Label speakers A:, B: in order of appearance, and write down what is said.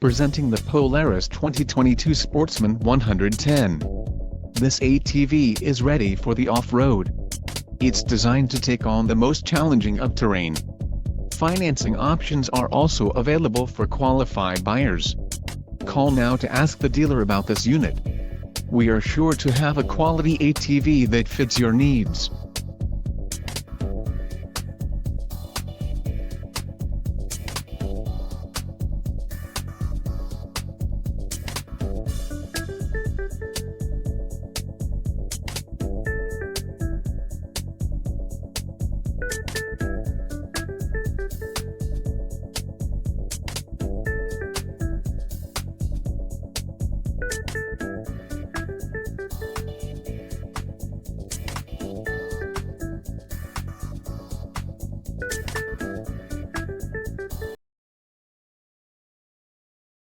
A: Presenting the Polaris 2022 Sportsman 110. This ATV is ready for the off-road. It's designed to take on the most challenging of terrain. Financing options are also available for qualified buyers. Call now to ask the dealer about this unit. We are sure to have a quality ATV that fits your needs.